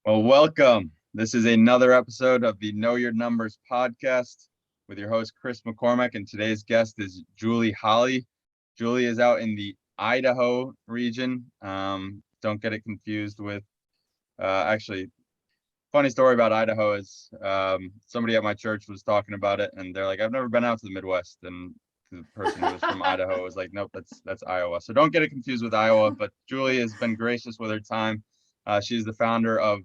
Well, welcome. This is another episode of the Know Your Numbers podcast with your host, Chris McCormack, and today's guest is Julie Holly. Julie is out in the Idaho region. Don't get it confused with, actually, funny story about Idaho is somebody at my church was talking about it, and they're like, I've never been out to the Midwest. And the person who was from Idaho was like, nope, that's Iowa. So don't get it confused with Iowa, but Julie has been gracious with her time. She's the founder of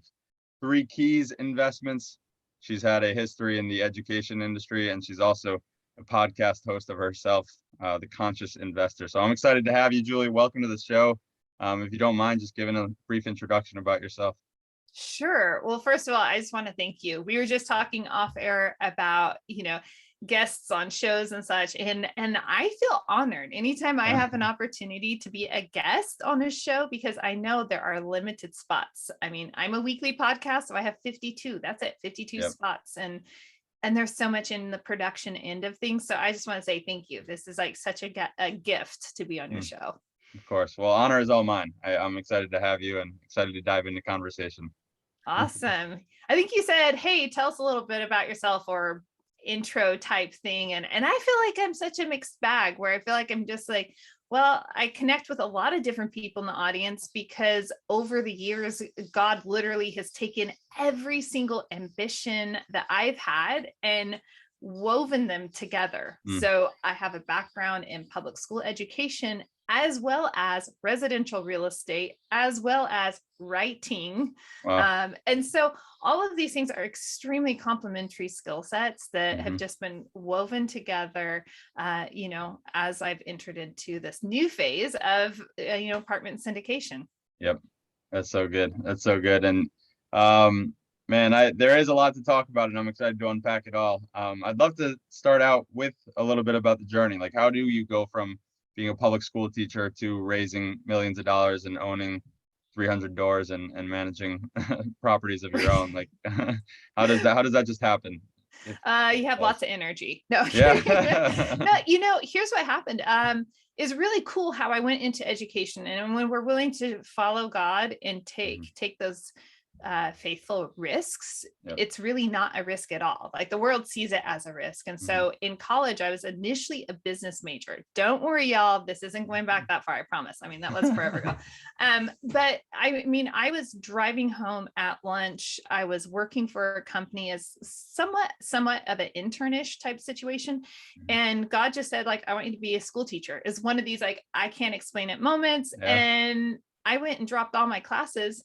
Three Keys Investments. She's had a history in the education industry, and she's also a podcast host of herself, The Conscious Investor. So I'm excited to have you, Julie. Welcome to the show. If you don't mind, just giving a brief introduction about yourself. Sure. Well, first of all, I just want to thank you. We were just talking off air about, guests on shows and such. And I feel honored anytime I have an opportunity to be a guest on a show, because I know there are limited spots. I mean, I'm a weekly podcast, so I have 52. That's it, 52 spots. And there's so much in the production end of things. So I just want to say thank you. This is like such a gift to be on your show. Of course. Well, honor is all mine. I'm excited to have you and excited to dive into conversation. Awesome. I think you said, hey, tell us a little bit about yourself, or intro type thing. And I feel like I'm such a mixed bag, where I feel like I'm just like, well, I connect with a lot of different people in the audience, because over the years, God literally has taken every single ambition that I've had and woven them together. So I have a background in public school education, as well as residential real estate, as well as writing. Wow. And so all of these things are extremely complementary skill sets that have just been woven together, as I've entered into this new phase of, apartment syndication. Yep. That's so good. That's so good. And man, there is a lot to talk about, and I'm excited to unpack it all. I'd love to start out with a little bit about the journey. Like, how do you go from being a public school teacher to raising millions of dollars and owning 300 doors and managing properties of your own? Like, how does that just happen? You have lots of energy. No, Yeah. no, here's what happened. Is really cool how I went into education, and when we're willing to follow God and take those faithful risks, it's really not a risk at all. Like, the world sees it as a risk. And so in college, I was initially a business major. Don't worry, y'all, this isn't going back that far, I promise. I mean, that was forever ago. But I was driving home at lunch. I was working for a company as somewhat of an internish type situation. And God just said, like, I want you to be a school teacher. Is one of these, like, I can't explain it moments. And I went and dropped all my classes,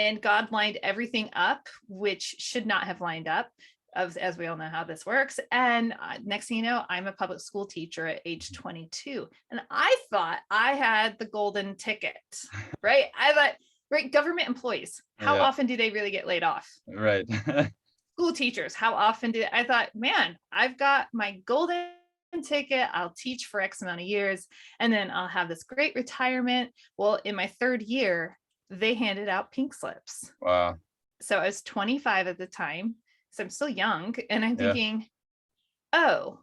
and God lined everything up, which should not have lined up, as we all know how this works. And next thing you know, I'm a public school teacher at age 22. And I thought I had the golden ticket, right? I thought, right, government employees, how often do they really get laid off? Right. School teachers, how often I thought, man, I've got my golden ticket. I'll teach for X amount of years, and then I'll have this great retirement. Well, in my third year, they handed out pink slips. Wow. So I was 25 at the time. So I'm still young. And I'm thinking, oh,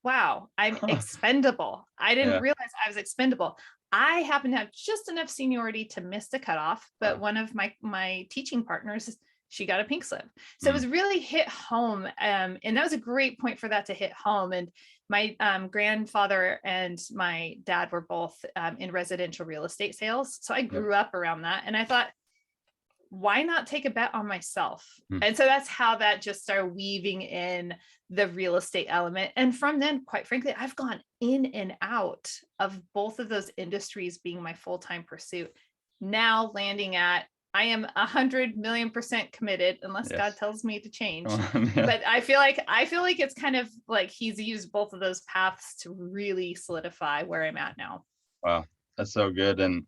wow, I'm expendable. I didn't realize I was expendable. I happen to have just enough seniority to miss the cutoff, but one of my teaching partners, she got a pink slip. So it was really hit home. And that was a great point for that to hit home. And my grandfather and my dad were both in residential real estate sales. So I grew up around that. And I thought, why not take a bet on myself? And so that's how that just started weaving in the real estate element. And from then, quite frankly, I've gone in and out of both of those industries being my full-time pursuit. Now landing at, I am 100,000,000% committed, unless God tells me to change. But I feel like it's kind of like he's used both of those paths to really solidify where I'm at now. Wow, that's so good. And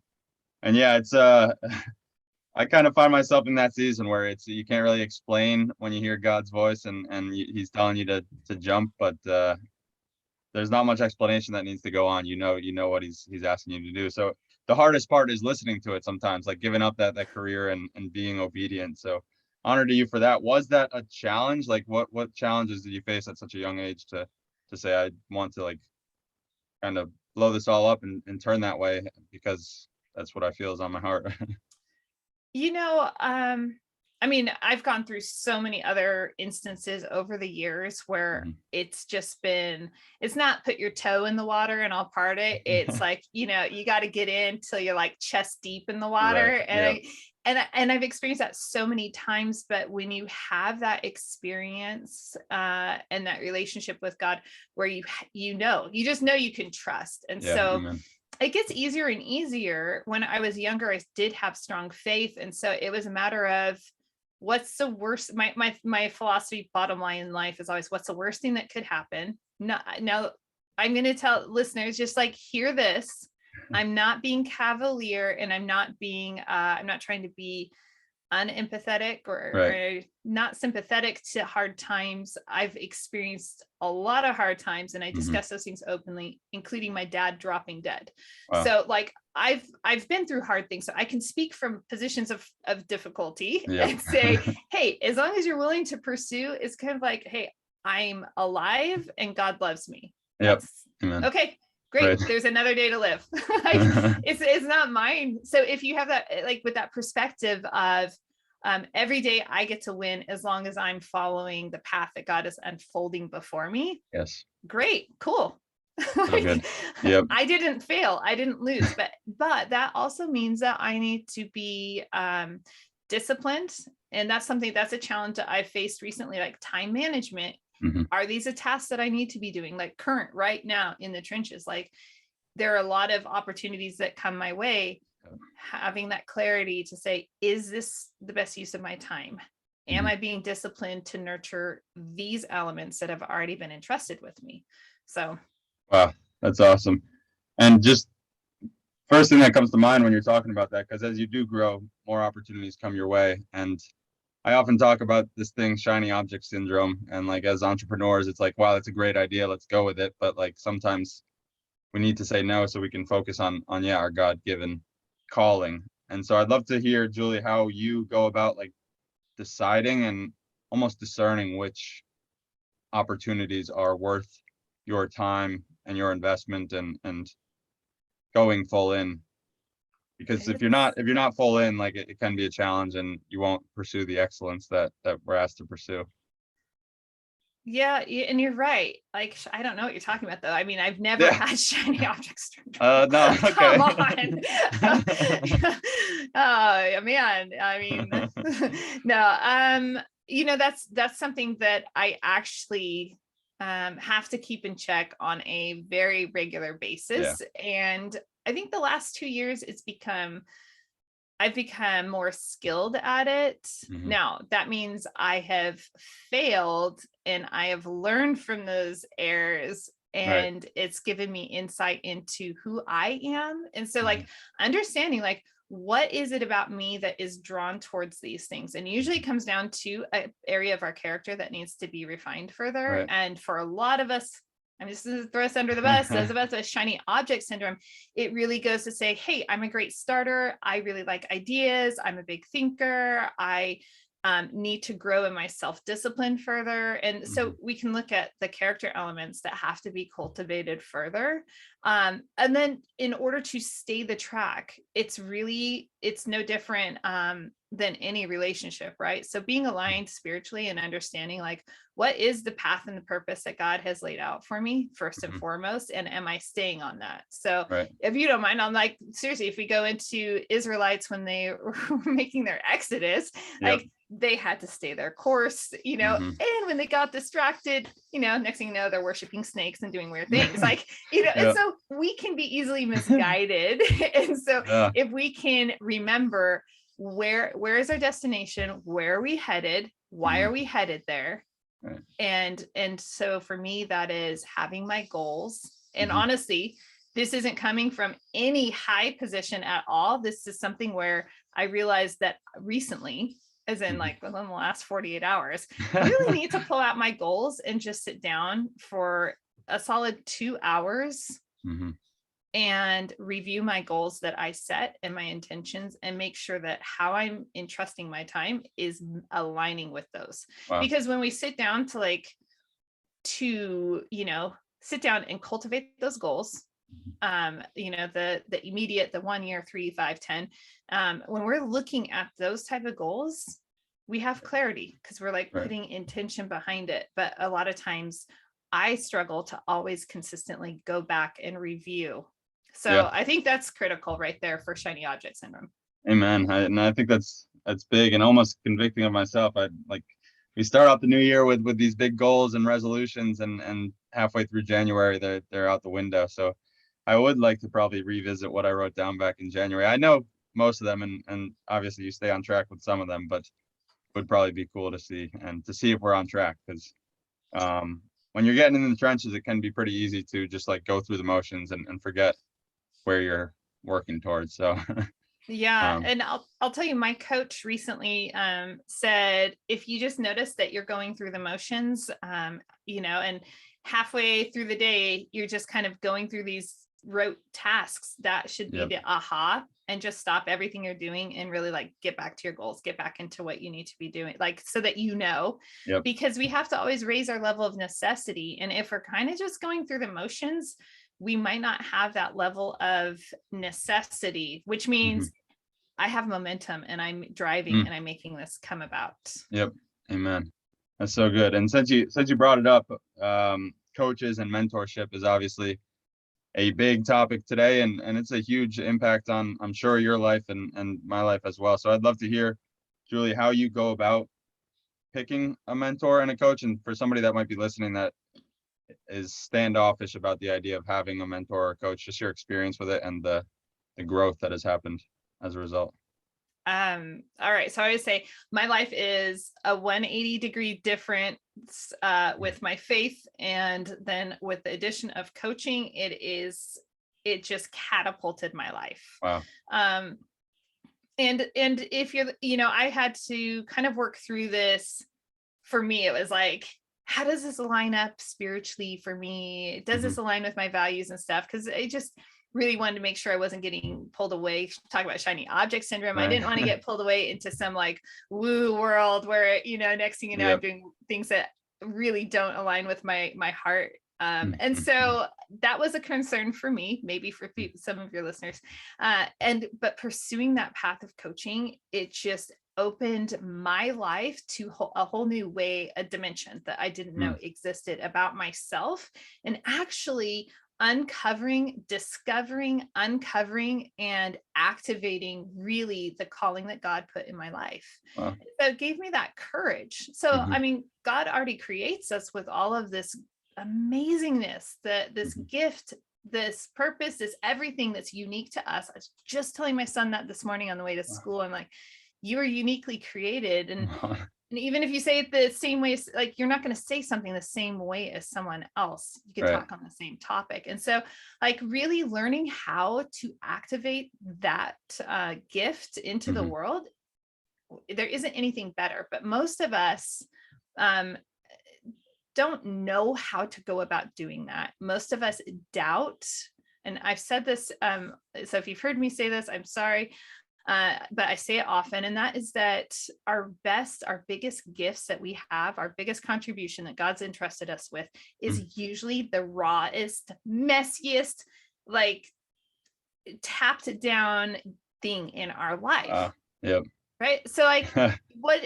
yeah, it's I kind of find myself in that season where it's, you can't really explain when you hear God's voice and he's telling you to jump, but there's not much explanation that needs to go on. You know what he's asking you to do. So the hardest part is listening to it sometimes, like giving up that career and being obedient. So honor to you for that. Was that a challenge? Like, what challenges did you face at such a young age to say, I want to, like, kind of blow this all up and turn that way, because that's what I feel is on my heart? I mean, I've gone through so many other instances over the years where it's just been, it's not put your toe in the water and I'll part it. It's like, you got to get in till you're like chest deep in the water. Right. And I've experienced that so many times, but when you have that experience and that relationship with God where you just know you can trust. And so Amen. it gets easier and easier. When I was younger, I did have strong faith. And so it was a matter of, what's the worst? My philosophy, bottom line in life, is always, what's the worst thing that could happen? Now I'm going to tell listeners, just like, hear this. I'm not being cavalier, and I'm not trying to be unempathetic or not sympathetic to hard times. I've experienced a lot of hard times, and I discuss those things openly, including my dad dropping dead. Wow. So like I've been through hard things, so I can speak from positions of difficulty and say, hey, as long as you're willing to pursue, it's kind of like, hey, I'm alive and God loves me. Amen. Okay, great. There's another day to live. Like, it's not mine. So if you have that, like, with that perspective of every day I get to win as long as I'm following the path that God is unfolding before me. Yes. Great. Cool. So good. Yep. I didn't fail. I didn't lose, but that also means that I need to be disciplined. And that's a challenge that I've faced recently, like time management. Are these a task that I need to be doing, like current right now in the trenches? Like, there are a lot of opportunities that come my way. Having that clarity to say, is this the best use of my time? Am I being disciplined to nurture these elements that have already been entrusted with me? So. Wow, that's awesome. And just first thing that comes to mind when you're talking about that, because as you do grow, more opportunities come your way. And I often talk about this thing, shiny object syndrome. And like, as entrepreneurs, it's like, wow, that's a great idea. Let's go with it. But like, sometimes we need to say no so we can focus on our God-given calling. And so I'd love to hear, Julie, how you go about like deciding and almost discerning which opportunities are worth your time and your investment and going full in. Because if you're not full in, like it can be a challenge and you won't pursue the excellence that we're asked to pursue. Yeah, and you're right. Like, I don't know what you're talking about, though. I mean, I've never had shiny objects. No, okay. Come on. Oh man, I mean, no. That's something that I actually have to keep in check on a very regular basis. And I think the last 2 years, I've become more skilled at it. Now, that means I have failed and I have learned from those errors, and it's given me insight into who I am. And so like understanding, like, what is it about me that is drawn towards these things? And usually it comes down to an area of our character that needs to be refined further. And for a lot of us, I'm just going to throw us under the bus. Those of us with shiny object syndrome, it really goes to say, hey, I'm a great starter. I really like ideas. I'm a big thinker. I need to grow in my self-discipline further. And so we can look at the character elements that have to be cultivated further. And then in order to stay the track, it's no different than any relationship, right? So being aligned spiritually and understanding, like, what is the path and the purpose that God has laid out for me first and foremost, and am I staying on that? So if you don't mind, I'm like, seriously, if we go into Israelites when they were making their exodus, like, they had to stay their course, and when they got distracted, next thing you know, they're worshiping snakes and doing weird things, like, and so we can be easily misguided. And so if we can remember, where is our destination? Where are we headed? Why are we headed there? And so for me, that is having my goals. And honestly, this isn't coming from any high position at all. This is something where I realized that recently, as in like within the last 48 hours, I really need to pull out my goals and just sit down for a solid 2 hours and review my goals that I set and my intentions, and make sure that how I'm entrusting my time is aligning with those. Because when we sit down to sit down and cultivate those goals, the immediate, the 1 year, 3, 5, 10, when we're looking at those type of goals, we have clarity because we're like putting intention behind it. But a lot of times I struggle to always consistently go back and review. So I think that's critical right there for shiny object syndrome. Amen. And I think that's big and almost convicting of myself. We start out the new year with these big goals and resolutions, and halfway through January they're out the window. So I would like to probably revisit what I wrote down back in January. I know most of them, and obviously you stay on track with some of them, but it would probably be cool to see if we're on track, because when you're getting in the trenches, it can be pretty easy to just like go through the motions and forget where you're working towards. So yeah. And I'll tell you, my coach recently said, if you just notice that you're going through the motions, and halfway through the day, you're just kind of going through these rote tasks, that should be the aha, and just stop everything you're doing and really like get back to your goals, get back into what you need to be doing, like, so that because we have to always raise our level of necessity. And if we're kind of just going through the motions, we might not have that level of necessity, which means I have momentum and I'm driving and I'm making this come about. Yep. Amen. That's so good. And since you brought it up, coaches and mentorship is obviously a big topic today, and it's a huge impact on, I'm sure, your life and my life as well. So I'd love to hear, Julie, how you go about picking a mentor and a coach, and for somebody that might be listening that is standoffish about the idea of having a mentor or a coach, just your experience with it and the growth that has happened as a result. All right. So I would say my life is a 180-degree difference with my faith. And then with the addition of coaching, it just catapulted my life. Wow. And if I had to kind of work through this. For me, it was like, how does this line up spiritually for me? Does this align with my values and stuff? Because I just really wanted to make sure I wasn't getting pulled away. Talk about shiny object syndrome. I didn't want to get pulled away into some like woo world where, next thing you know, I'm doing things that really don't align with my heart. And so that was a concern for me, maybe for some of your listeners. But pursuing that path of coaching, it just opened my life to a whole new way, a dimension that I didn't know existed about myself, and actually discovering, uncovering, and activating really the calling that God put in my life. Wow. So it gave me that courage. So, I mean, God already creates us with all of this amazingness, this gift, this purpose, this everything that's unique to us. I was just telling my son that this morning on the way to school. I'm like, you are uniquely created. And even if you say it the same way, like, you're not going to say something the same way as someone else. You can talk on the same topic. And so, like, really learning how to activate that gift into the world, there isn't anything better. But most of us don't know how to go about doing that. Most of us doubt. And I've said this, so if you've heard me say this, I'm sorry. But I say it often, and that is that our biggest gifts that we have, our biggest contribution that God's entrusted us with, is usually the rawest, messiest, like, tapped down thing in our life. Right. So, like,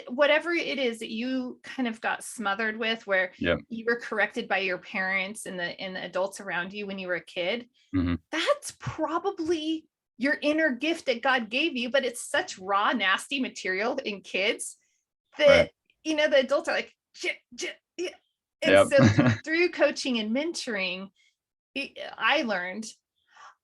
whatever it is that you kind of got smothered with, where you were corrected by your parents and the adults around you when you were a kid, that's probably your inner gift that God gave you, but it's such raw, nasty material in kids that, the adults are like, and so through coaching and mentoring, I learned,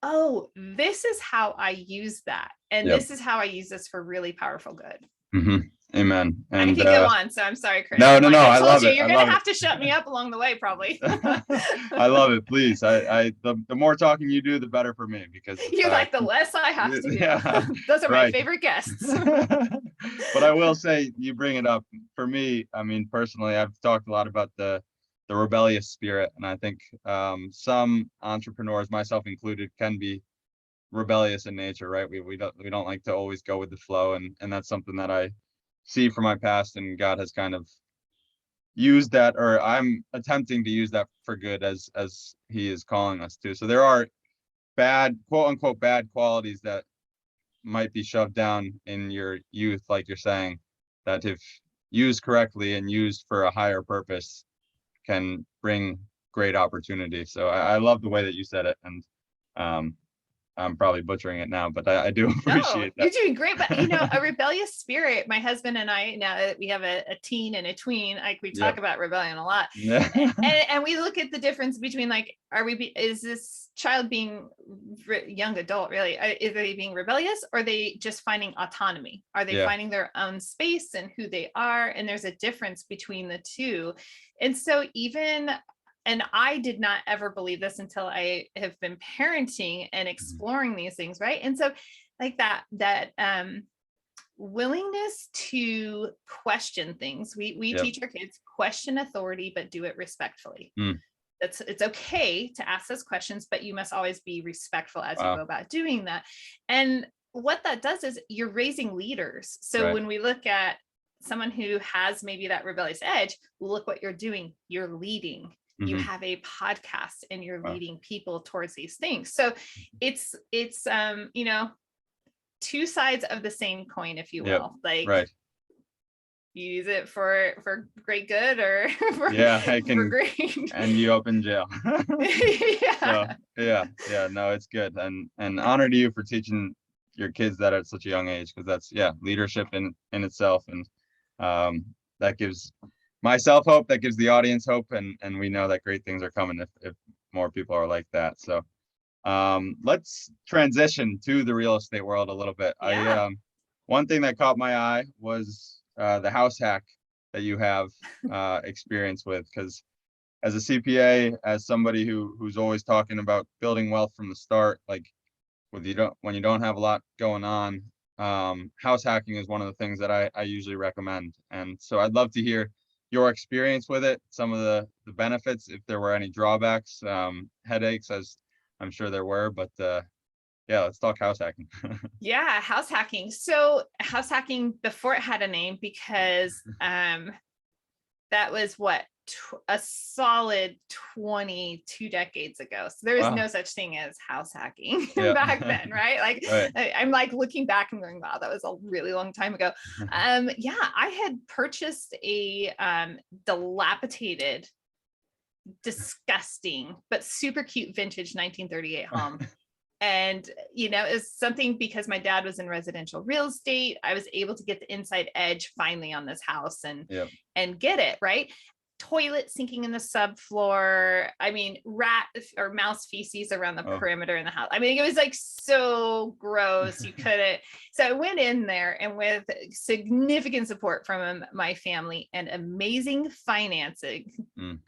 oh, this is how I use that. And this is how I use this for really powerful good. Amen. And I can go on, so I'm sorry, Chris. No, I love it. You're going to have to shut me up along the way, probably. I love it. Please. The more talking you do, the better for me, because you're like, the less I have to do. Those are my favorite guests. But I will say, you bring it up. For me, I mean, personally, I've talked a lot about the rebellious spirit. And I think some entrepreneurs, myself included, can be rebellious in nature, right? We don't like to always go with the flow. And that's something that I see from my past, and God has kind of used that, or I'm attempting to use that for good as he is calling us to. So there are bad, quote unquote, bad qualities that might be shoved down in your youth, like you're saying, that if used correctly and used for a higher purpose can bring great opportunity. So I love the way that you said it, and I'm probably butchering it now, but I do No, appreciate you're that. doing great. But you know, a rebellious spirit, my husband and I, now that we have a teen and a tween, like we talk Yep. about rebellion a lot. Yeah. And we look at the difference between like, is this child being young adult really, is they being rebellious, or are they just finding autonomy? Are they Yeah. finding their own space and who they are? And there's a difference between the two. And so and I did not ever believe this until I have been parenting and exploring these things, right? And so like that willingness to question things. We Yep. teach our kids question authority, but do it respectfully. Mm. It's okay to ask those questions, but you must always be respectful as you Wow. go about doing that. And what that does is you're raising leaders. So Right. when we look at someone who has maybe that rebellious edge, look what you're doing. You're leading. You Mhm. have a podcast and you're Wow. leading people towards these things. So it's you know, two sides of the same coin, if you Yep. will. Like Right. you use it for great good or for, Yeah, I for can great. end you up in jail. So Yeah. yeah, no, it's good. And honor to you for teaching your kids that at such a young age, because that's leadership in itself. And that gives myself hope, that gives the audience hope, and we know that great things are coming if more people are like that. So let's transition to the real estate world a little bit. Yeah. One thing that caught my eye was the house hack that you have experience with, because as a CPA, as somebody who's always talking about building wealth from the start, like when you don't have a lot going on, house hacking is one of the things that I usually recommend. And so I'd love to hear your experience with it, some of the benefits, if there were any drawbacks, headaches, as I'm sure there were, but yeah, let's talk house hacking. Yeah, house hacking. So house hacking before it had a name, because that was what a solid 22 decades ago. So there was Wow. no such thing as house hacking Yeah. back then, right? Like Right. I'm like looking back and going, wow, that was a really long time ago. Yeah, I had purchased a dilapidated, disgusting, but super cute vintage 1938 home. And, you know, it's something because my dad was in residential real estate. I was able to get the inside edge finally on this house Yep. and get it right. Toilet sinking in the subfloor. I mean, rat or mouse feces around the perimeter in the house. I mean, it was like so gross. You couldn't. So I went in there, and with significant support from my family and amazing financing,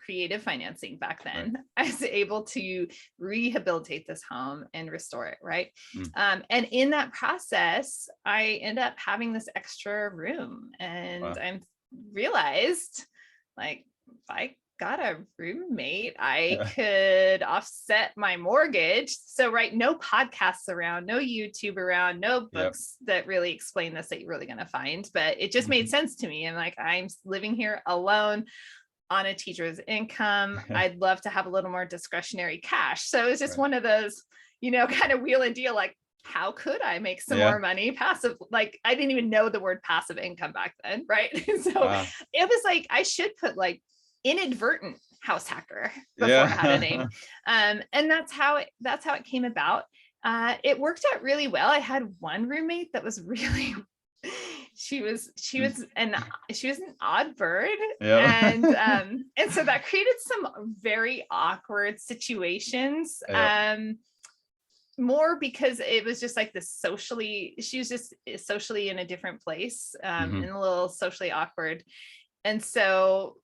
creative financing back then, right, I was able to rehabilitate this home and restore it. Right. And in that process, I end up having this extra room, and I realized, like, if I got a roommate, I could offset my mortgage. So, right, no podcasts around, no YouTube around, no books that really explain this that you're really going to find. But it just made sense to me. And like, I'm living here alone on a teacher's income. I'd love to have a little more discretionary cash. So it was just one of those, you know, kind of wheel and deal, like, how could I make some more money passive? Like, I didn't even know the word passive income back then. Right. So it was like, I should put like inadvertent house hacker before it had a name. And that's how it came about. It worked out really well. I had one roommate that was really, she was an odd bird. And so that created some very awkward situations. More because it was just like this she was just socially in a different place, and a little socially awkward. And so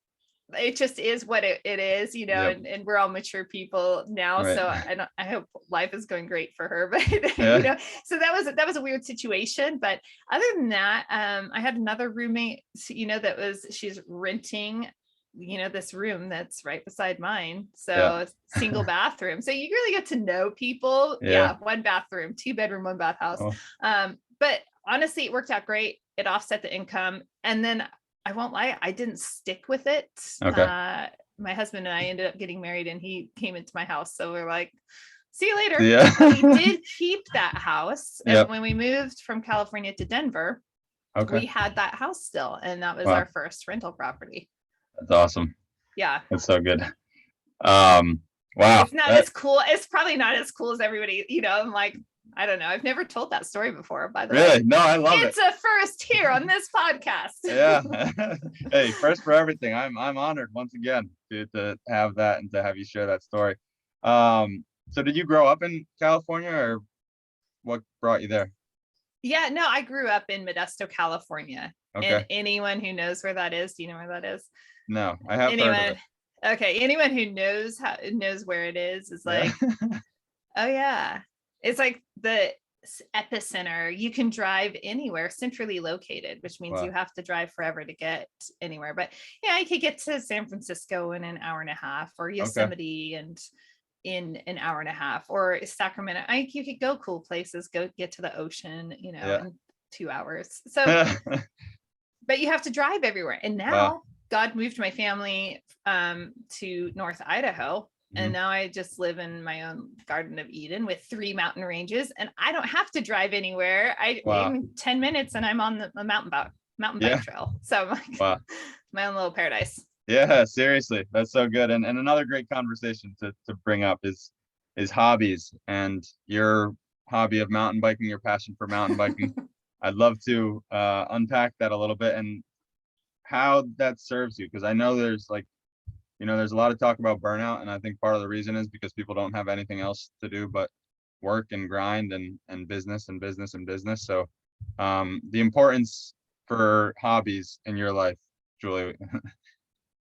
it just is what it is, you know, and we're all mature people now. So I hope life is going great for her, but you know, so that was a weird situation. But other than that, I had another roommate, you know, she's renting, you know, this room that's right beside mine. So single bathroom. So you really get to know people. One bathroom, 2-bedroom, 1-bath house. But honestly, it worked out great. It offset the income. And then I won't lie, I didn't stick with it. My husband and I ended up getting married, and he came into my house. So we're like, see you later. We did keep that house. And when we moved from California to Denver, we had that house still, and that was Wow. our first rental property. That's awesome. Yeah. That's so good. Wow. It's not as cool. It's probably not as cool as everybody, I'm like, I don't know. I've never told that story before, by the way. Really? No, I love it. It's a first here on this podcast. Yeah. Hey, first for everything. I'm honored once again to have that and to have you share that story. So did you grow up in California, or what brought you there? Yeah, no, I grew up in Modesto, California. Okay. And anyone who knows where that is, do you know where that is? No, I have heard of it. Okay, anyone who knows where it is like, oh yeah, it's like the epicenter. You can drive anywhere, centrally located, which means you have to drive forever to get anywhere. But yeah, I could get to San Francisco in an hour and a half, or Yosemite and in an hour and a half, or Sacramento. You could go cool places, go get to the ocean, in 2 hours. So, but you have to drive everywhere. And now God moved my family to North Idaho. And now I just live in my own Garden of Eden with 3 mountain ranges, and I don't have to drive anywhere. Even 10 minutes and I'm on the mountain bike trail. So my own little paradise. Yeah, seriously. That's so good. And another great conversation to bring up is hobbies, and your hobby of mountain biking, your passion for mountain biking. I'd love to unpack that a little bit and how that serves you, because I know there's there's a lot of talk about burnout, and I think part of the reason is because people don't have anything else to do but work and grind and business and business and business. So the importance for hobbies in your life, Julie,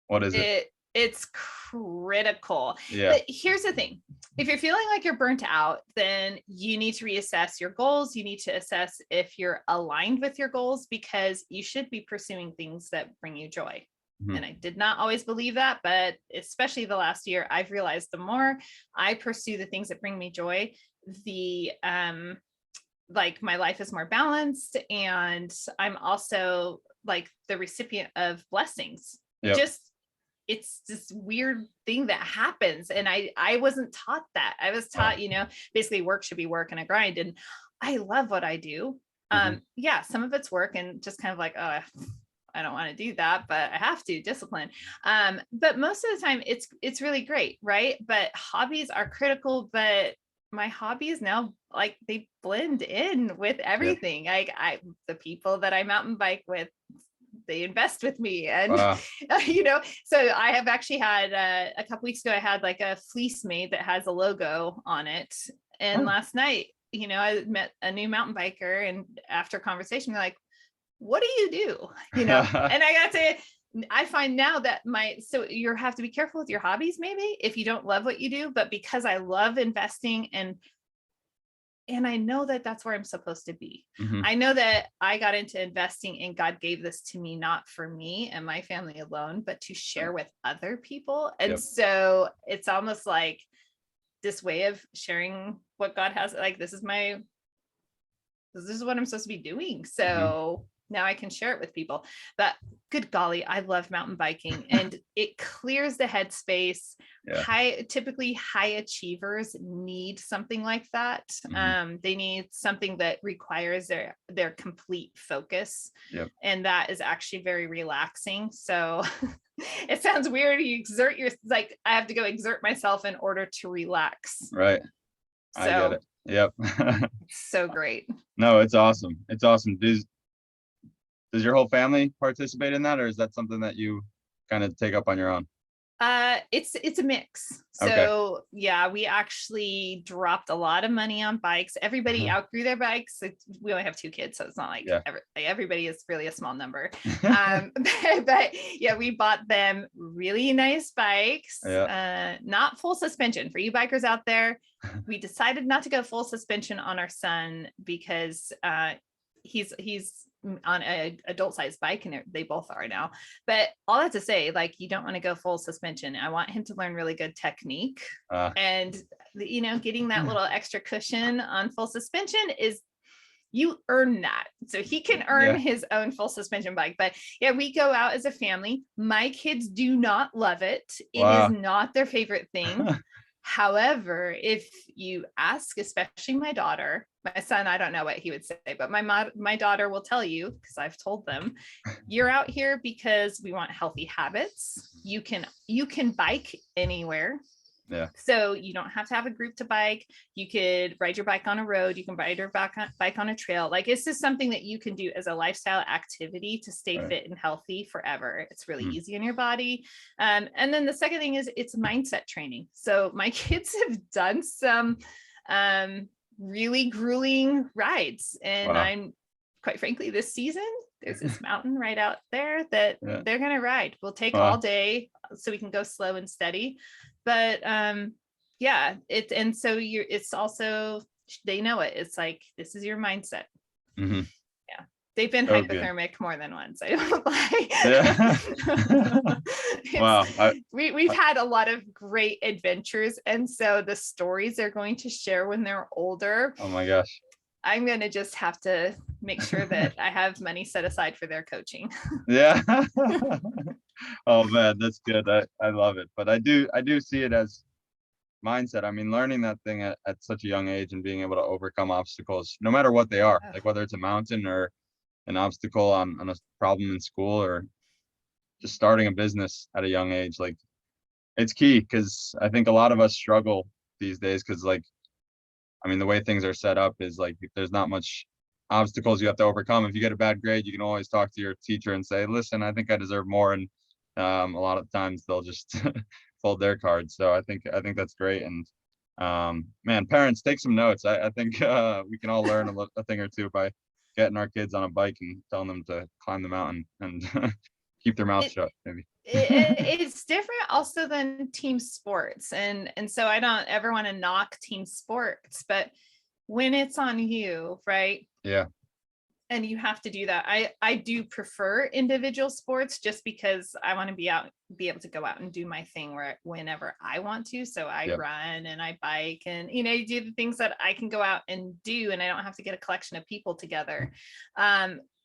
what is it? It's critical. Yeah. But here's the thing. If you're feeling like you're burnt out, then you need to reassess your goals. You need to assess if you're aligned with your goals, because you should be pursuing things that bring you joy. And I did not always believe that, but especially the last year, I've realized the more I pursue the things that bring me joy, the like my life is more balanced, and I'm also like the recipient of blessings. It's this weird thing that happens. And I wasn't taught that. I was taught, basically work should be work and a grind. And I love what I do. Yeah, some of it's work and just kind of like, oh, I don't want to do that, but I have to discipline. But most of the time it's really great. Right. But hobbies are critical, but my hobbies now, like, they blend in with everything. The people that I mountain bike with, they invest with me. And, so I have actually had a couple weeks ago, I had like a fleece made that has a logo on it. And last night, I met a new mountain biker, and after conversation, they're like, what do you do? And I got to say, I find now that so you have to be careful with your hobbies, maybe if you don't love what you do, but because I love investing and I know that that's where I'm supposed to be. I know that I got into investing and God gave this to me, not for me and my family alone, but to share with other people. And so it's almost like this way of sharing what God has, like, this is what I'm supposed to be doing. So now I can share it with people. But good golly, I love mountain biking, and it clears the headspace. Typically high achievers need something like that. They need something that requires their complete focus. And that is actually very relaxing. So it sounds weird. You like, I have to go exert myself in order to relax. Right. So, I get it. Yep. It's so great. No, it's awesome. It's awesome. Does your whole family participate in that, or is that something that you kind of take up on your own? It's a mix. So yeah, we actually dropped a lot of money on bikes. Everybody outgrew their bikes. We only have 2 kids, so it's not like everybody is really a small number. But yeah, we bought them really nice bikes, not full suspension. For you bikers out there, we decided not to go full suspension on our son because he's on an adult sized bike, and they both are now. But all that to say, like, you don't want to go full suspension. I want him to learn really good technique, and getting that little extra cushion on full suspension is, you earn that. So he can earn his own full suspension bike. But yeah, we go out as a family. My kids do not love it. It is not their favorite thing. However, if you ask, especially my daughter, my son, I don't know what he would say, but my daughter will tell you, because I've told them, you're out here because we want healthy habits. You can bike anywhere. Yeah. So you don't have to have a group to bike. You could ride your bike on a road. You can ride your bike on a trail. Like, it's just something that you can do as a lifestyle activity to stay fit and healthy forever. It's really easy on your body. And then the second thing is it's mindset training. So my kids have done some really grueling rides, and I'm quite frankly, this season, there's this mountain right out there that they're going to ride. We'll take all day so we can go slow and steady. But it's also, they know it. It's like, this is your mindset. Mm-hmm. Yeah. They've been hypothermic more than once. I don't lie. Wow. We've had a lot of great adventures. And so the stories they're going to share when they're older. Oh my gosh. I'm going to just have to make sure that I have money set aside for their coaching. Yeah. Oh man, that's good. I love it. But I do see it as mindset. I mean, learning that thing at such a young age and being able to overcome obstacles, no matter what they are, like whether it's a mountain or an obstacle on a problem in school, or just starting a business at a young age, like, it's key, because I think a lot of us struggle these days, because, like, I mean, the way things are set up is like, there's not much obstacles you have to overcome. If you get a bad grade, you can always talk to your teacher and say, listen, I think I deserve more. And a lot of times they'll just fold their cards. So I think that's great. And man, parents, take some notes. I think we can all learn a thing or two by getting our kids on a bike and telling them to climb the mountain and keep their mouth shut, maybe. It's different also than team sports. And so I don't ever want to knock team sports, but when it's on you, right? Yeah. And you have to do that. I do prefer individual sports, just because I want to be able to go out and do my thing whenever I want to. So I run and I bike, and, do the things that I can go out and do, and I don't have to get a collection of people together.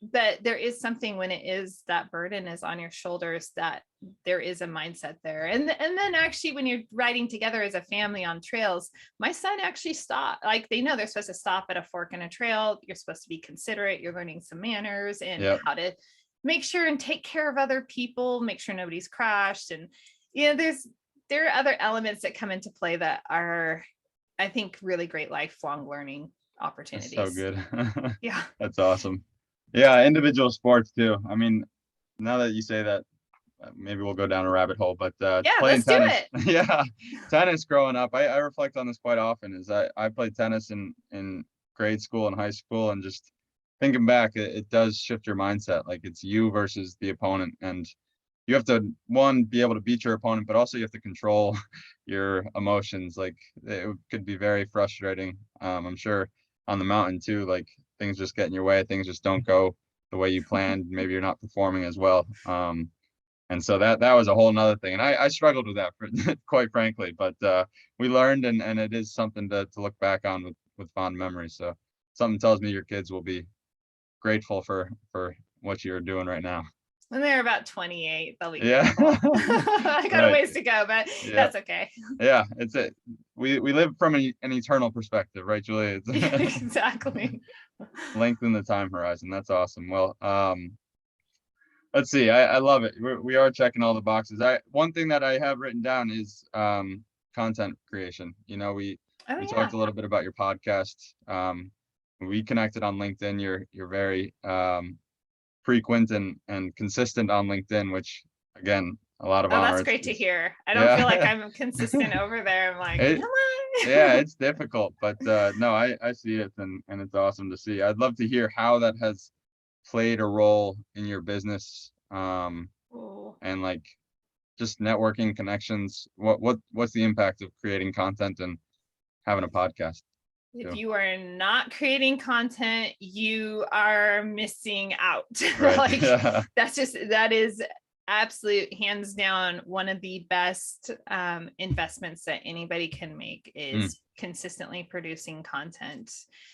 But there is something when it is that burden is on your shoulders, that there is a mindset there. And then actually, when you're riding together as a family on trails, my son actually stopped. Like, they know they're supposed to stop at a fork in a trail. You're supposed to be considerate. You're learning some manners and how to make sure and take care of other people, make sure nobody's crashed. And, there are other elements that come into play that are, I think, really great lifelong learning opportunities. That's so good. Yeah. That's awesome. Yeah, individual sports too. I mean, now that you say that, maybe we'll go down a rabbit hole, but playing tennis. Yeah, tennis growing up, I reflect on this quite often. Is I played tennis in grade school and high school, and just thinking back, it does shift your mindset. Like, it's you versus the opponent, and you have to, one, be able to beat your opponent, but also you have to control your emotions. Like, it could be very frustrating. I'm sure on the mountain too, like, things just get in your way, things just don't go the way you planned, maybe you're not performing as well. And so that was a whole nother thing, and I struggled with that, quite frankly, but we learned, and it is something to look back on with fond memories. So something tells me your kids will be grateful for what you're doing right now. When they're about 28, they'll be I got a ways to go, but that's okay. Yeah, it's it. We live from an eternal perspective, right, Julia? Exactly. Lengthen the time horizon. That's awesome. Well, let's see. I love it. We are checking all the boxes. One thing that I have written down is content creation. We talked a little bit about your podcast. We connected on LinkedIn. You're very frequent and consistent on LinkedIn, which, again, a lot of honor. That's great to hear. I don't feel like I'm consistent over there. I'm like, come on. Yeah, it's difficult, but no, I see it, and it's awesome to see. I'd love to hear how that has played a role in your business, and like just networking, connections. What's the impact of creating content and having a podcast? If you are not creating content, you are missing out. Right. That is absolute, hands down, one of the best investments that anybody can make is consistently producing content.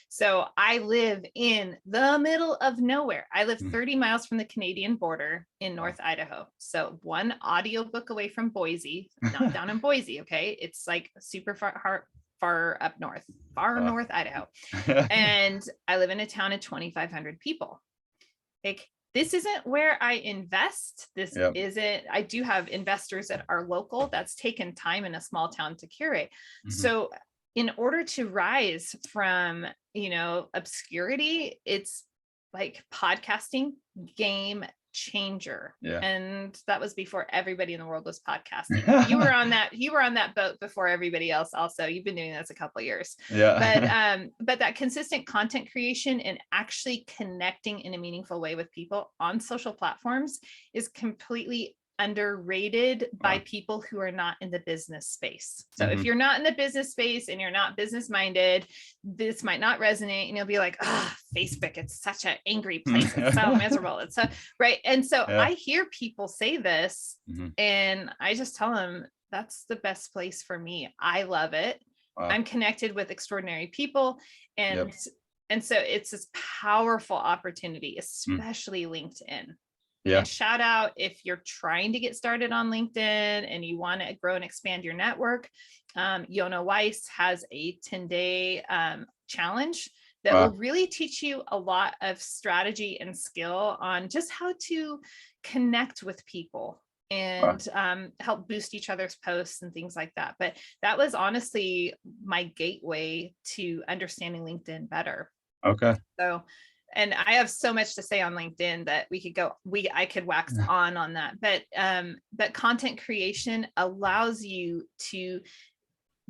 So I live in the middle of nowhere. I live 30 miles from the Canadian border in North Idaho. So one audiobook away from Boise, not down in Boise. Okay. It's like super far far up north, north Idaho. And I live in a town of 2,500 people. Like, this isn't where I invest. This isn't, I do have investors that are local. That's taken time in a small town to curate. So in order to rise from, obscurity, it's like podcasting, game changer. And that was before everybody in the world was podcasting. You were on that boat before everybody else. Also, you've been doing this a couple of years. But that consistent content creation and actually connecting in a meaningful way with people on social platforms is completely underrated by people who are not in the business space. So if you're not in the business space and you're not business minded, this might not resonate, and you'll be like, Facebook, it's such an angry place. It's so miserable. It's so right. And so I hear people say this and I just tell them that's the best place for me. I love it. I'm connected with extraordinary people. And so it's this powerful opportunity, especially LinkedIn. And shout out if you're trying to get started on LinkedIn and you want to grow and expand your network. Yona Weiss has a 10-day challenge that will really teach you a lot of strategy and skill on just how to connect with people and help boost each other's posts and things like that. But that was honestly my gateway to understanding LinkedIn better. So, and I have so much to say on LinkedIn that I could wax on that, but content creation allows you to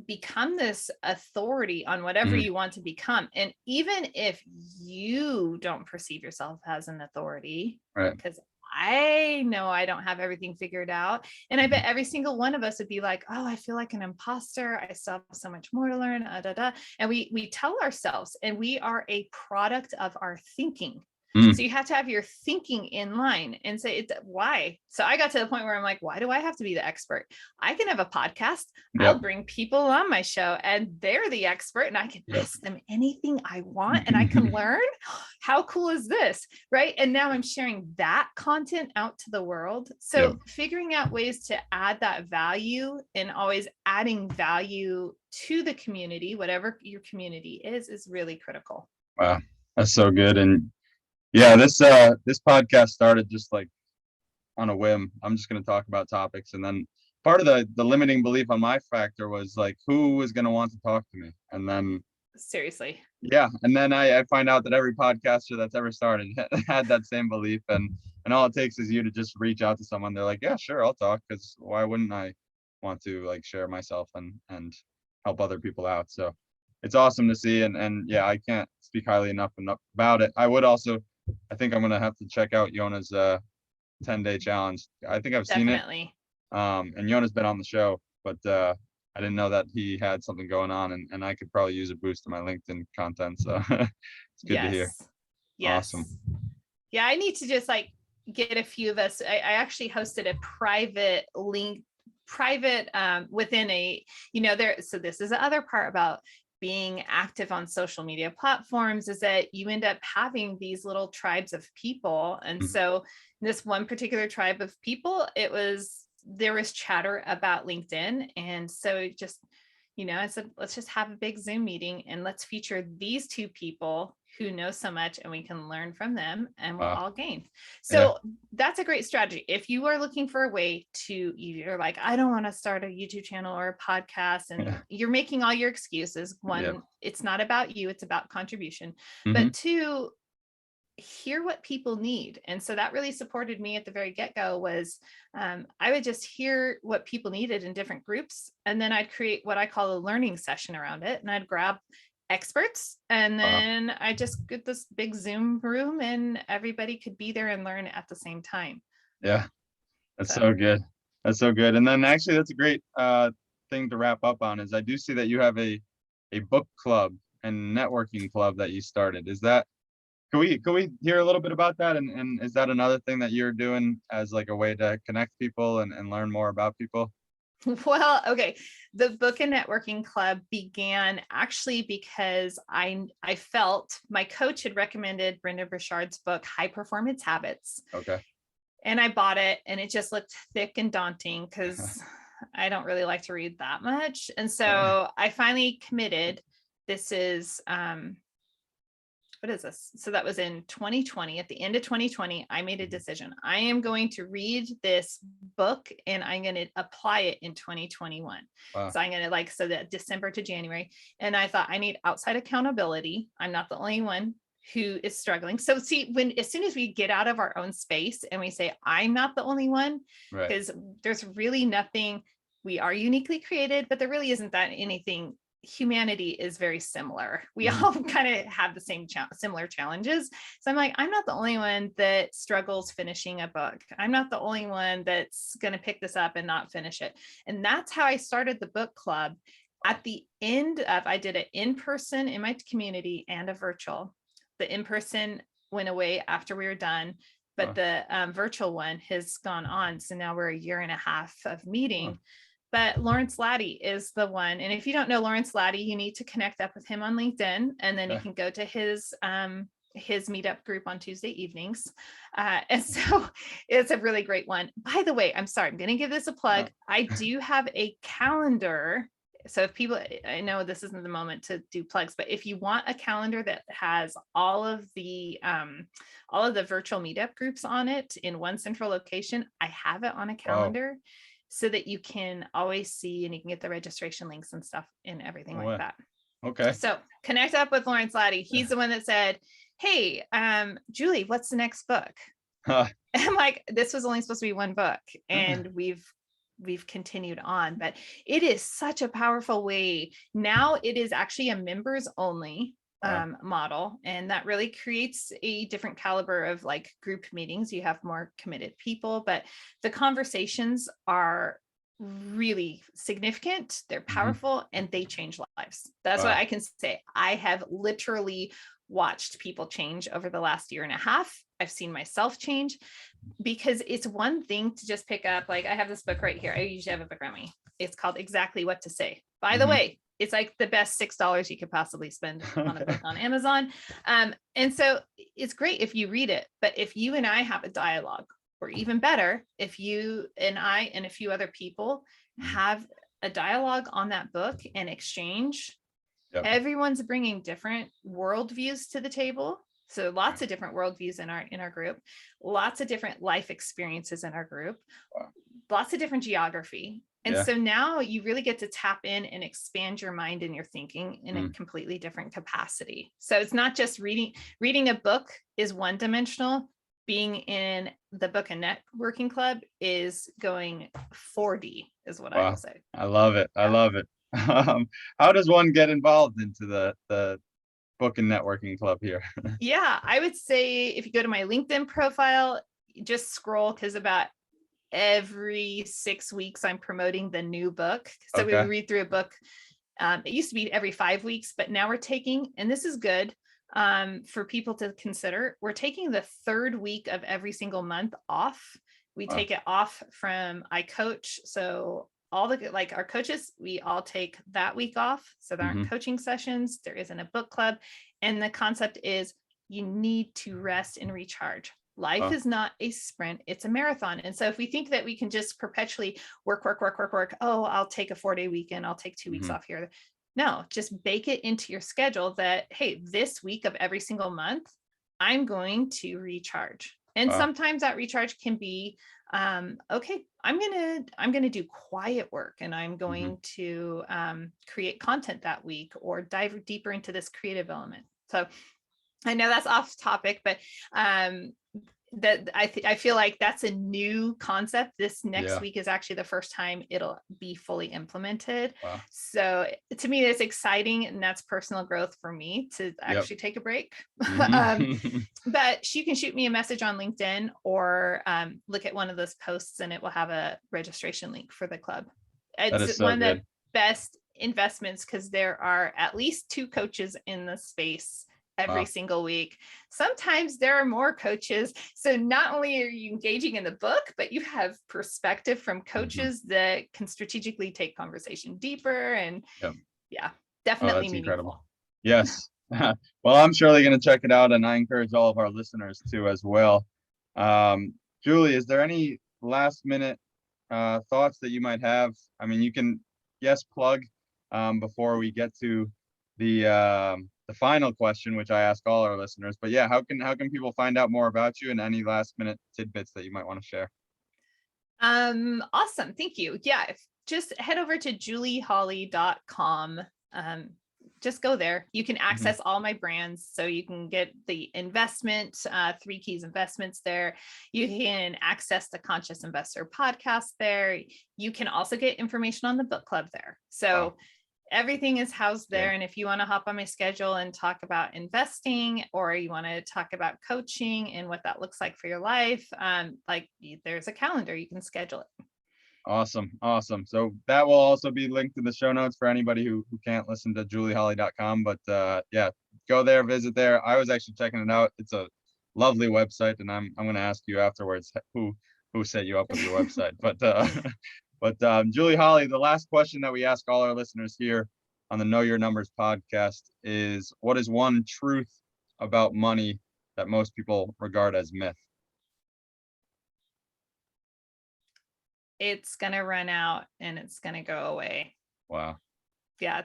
become this authority on whatever you want to become. And even if you don't perceive yourself as an authority, because I know I don't have everything figured out. And I bet every single one of us would be like, oh, I feel like an imposter. I still have so much more to learn. And we tell ourselves, and we are a product of our thinking. So you have to have your thinking in line and say, why? So I got to the point where I'm like, why do I have to be the expert? I can have a podcast. I'll bring people on my show and they're the expert and I can ask them anything I want and I can learn. How cool is this? Right. And now I'm sharing that content out to the world. So figuring out ways to add that value and always adding value to the community, whatever your community is really critical. Wow. That's so good. And this podcast started just like on a whim. I'm just going to talk about topics. And then part of the limiting belief on my factor was like, who was going to want to talk to me? And then seriously. And then I find out that every podcaster that's ever started had that same belief. And all it takes is you to just reach out to someone. They're like, yeah, sure, I'll talk. Because why wouldn't I want to like share myself and help other people out? So it's awesome to see. And I can't speak highly enough about it. I think I'm going to have to check out Yona's 10-day challenge. I think I've seen it. And Yona's been on the show, but I didn't know that he had something going on, and I could probably use a boost to my LinkedIn content. So it's good to hear. Yes. Awesome. Yeah, I need to just like get a few of us. I actually hosted a private within a, so this is the other part about being active on social media platforms is that you end up having these little tribes of people. And so this one particular tribe of people, there was chatter about LinkedIn. And so just, I said, let's just have a big Zoom meeting and let's feature these two people who know so much and we can learn from them and we'll all gain. So that's a great strategy. If you are looking for a way to, you're like, I don't want to start a YouTube channel or a podcast and you're making all your excuses. One, it's not about you, it's about contribution. But two, hear what people need. And so that really supported me at the very get-go was I would just hear what people needed in different groups. And then I'd create what I call a learning session around it. And I'd grab experts and then I just get this big Zoom room and everybody could be there and learn at the same time. Yeah, that's so good. That's so good. And then actually that's a great thing to wrap up on is I do see that you have a book club and networking club that you started. Is that, can we hear a little bit about that? And is that another thing that you're doing as like a way to connect people and learn more about people? Well, okay. The book and networking club began actually because I felt my coach had recommended Brendon Burchard's book, High Performance Habits. Okay. And I bought it and it just looked thick and daunting because I don't really like to read that much. And so I finally committed. This is, what is this? So that was in 2020. At the end of 2020, I made a decision. I am going to read this book and I'm going to apply it in 2021. Wow. So I'm going to so that December to January. And I thought I need outside accountability. I'm not the only one who is struggling. So see, as soon as we get out of our own space and we say, I'm not the only one, because there's really nothing, we are uniquely created, but there really isn't that anything. Humanity is very similar. We all kind of have the same similar challenges. So I'm like, I'm not the only one that struggles finishing a book. I'm not the only one that's going to pick this up and not finish it. And that's how I started the book club. At the end of, I did it in person in my community and a virtual. The in-person went away after we were done, but the virtual one has gone on. So now we're a year and a half of meeting. But Lawrence Laddie is the one. And if you don't know Lawrence Laddie, you need to connect up with him on LinkedIn. And then you can go to his meetup group on Tuesday evenings. And so it's a really great one. By the way, I'm sorry, I'm going to give this a plug. I do have a calendar. So if people, I know this isn't the moment to do plugs, but if you want a calendar that has all of the virtual meetup groups on it in one central location, I have it on a calendar. Wow. So that you can always see and you can get the registration links and stuff and everything like that. Okay. So connect up with Lawrence Laddie. He's the one that said, hey, Julie, what's the next book? I'm like, this was only supposed to be one book and we've continued on, but it is such a powerful way. Now it is actually a members only model, and that really creates a different caliber of group meetings. You have more committed people, but the conversations are really significant, they're powerful, and they change lives. That's what I can say. I have literally watched people change over the last year and a half. I've seen myself change, because it's one thing to just pick up, I have this book right here. I usually have a book around me. It's called Exactly What to Say. By the way, it's the best $6 you could possibly spend on a book on Amazon. And so it's great if you read it, but if you and I have a dialogue, or even better, if you and I and a few other people have a dialogue on that book and exchange, everyone's bringing different worldviews to the table. So lots of different worldviews in our group, lots of different life experiences in our group, lots of different geography. And so now you really get to tap in and expand your mind and your thinking in a completely different capacity. So it's not just reading a book is one dimensional. Being in the book and networking club is going 4D is what I will say. I love it. I love it. How does one get involved into the book and networking club here? Yeah, I would say if you go to my LinkedIn profile, just scroll, because about every 6 weeks I'm promoting the new book. So we read through a book. It used to be every 5 weeks, but now we're taking, and this is good for people to consider, we're taking the third week of every single month off. We take it off from I coach. So all the our coaches, we all take that week off. So there aren't coaching sessions. There isn't a book club. And the concept is you need to rest and recharge. Life is not a sprint, it's a marathon. And so if we think that we can just perpetually work, oh, I'll take a 4-day weekend, I'll take 2 weeks off here. No, just bake it into your schedule that, hey, this week of every single month, I'm going to recharge. And sometimes that recharge can be, okay, I'm gonna do quiet work, and I'm going to create content that week, or dive deeper into this creative element. So I know that's off topic, but that I feel like that's a new concept. This next week is actually the first time it'll be fully implemented. So to me, it's exciting, and that's personal growth for me to actually take a break. But you can shoot me a message on LinkedIn, or look at one of those posts, and it will have a registration link for the club. It's one of the best investments, because there are at least 2 coaches in the space every single week. Sometimes there are more coaches. So not only are you engaging in the book, but you have perspective from coaches that can strategically take conversation deeper, and definitely that's meaningful. Incredible. Yes. Well, I'm surely going to check it out, and I encourage all of our listeners to as well. Julie, is there any last minute thoughts that you might have. I mean, you can, yes, plug before we get to the final question, which I ask all our listeners. But yeah, how can people find out more about you and any last minute tidbits that you might want to share? Awesome. Thank you. Yeah. Just head over to julieholly.com. Just go there. You can access all my brands. So you can get the investment, 3 Keys investments there. You can access the Conscious Investor podcast there. You can also get information on the book club there. So everything is housed there. And if you want to hop on my schedule and talk about investing, or you want to talk about coaching and what that looks like for your life, like there's a calendar, you can schedule it. Awesome. So that will also be linked in the show notes for anybody who can't listen to julieholly.com. But yeah, go there, visit there. I was actually checking it out. It's a lovely website, and I'm going to ask you afterwards who set you up with your website. But Julie Holly, the last question that we ask all our listeners here on the Know Your Numbers podcast is, what is one truth about money that most people regard as myth? It's going to run out and it's going to go away. Wow. Yeah.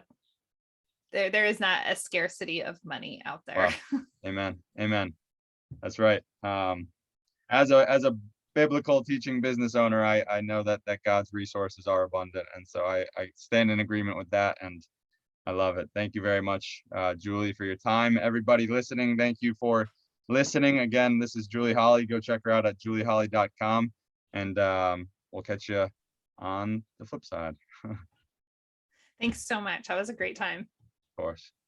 There is not a scarcity of money out there. Wow. Amen. That's right. As a biblical teaching business owner, I know that God's resources are abundant. And so I stand in agreement with that. And I love it. Thank you very much, Julie, for your time. Everybody listening, thank you for listening. Again, this is Julie Holly. Go check her out at julieholly.com. And we'll catch you on the flip side. Thanks so much. That was a great time. Of course.